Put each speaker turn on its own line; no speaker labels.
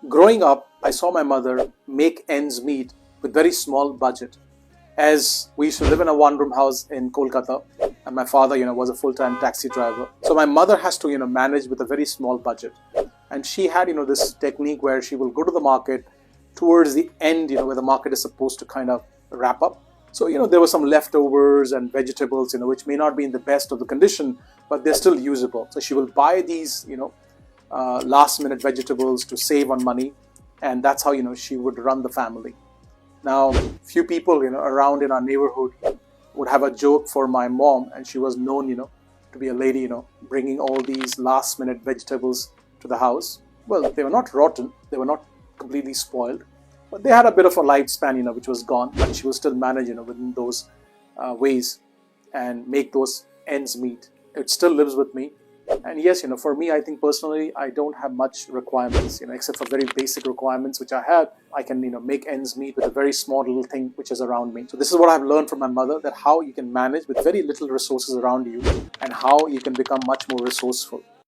Growing up, I saw my mother make ends meet with very small budget. As we used to live in a one-room house in Kolkata, and my father, was a full-time taxi driver. So my mother has to, manage with a very small budget. And she had, this technique where she will go to the market towards the end, where the market is supposed to kind of wrap up. So, there were some leftovers and vegetables, which may not be in the best of the condition, but they're still usable. So she will buy these, last minute vegetables to save on money. And that's how, she would run the family. Now, few people, around in our neighborhood would have a joke for my mom, and she was known, to be a lady, bringing all these last minute vegetables to the house. Well, they were not rotten, they were not completely spoiled, but they had a bit of a lifespan, which was gone, but she will still manage, within those ways and make those ends meet. It still lives with me. And yes, for me, I think personally, I don't have much requirements, except for very basic requirements, which I have. I can, make ends meet with a very small little thing which is around me. So this is what I've learned from my mother, that how you can manage with very little resources around you and how you can become much more resourceful.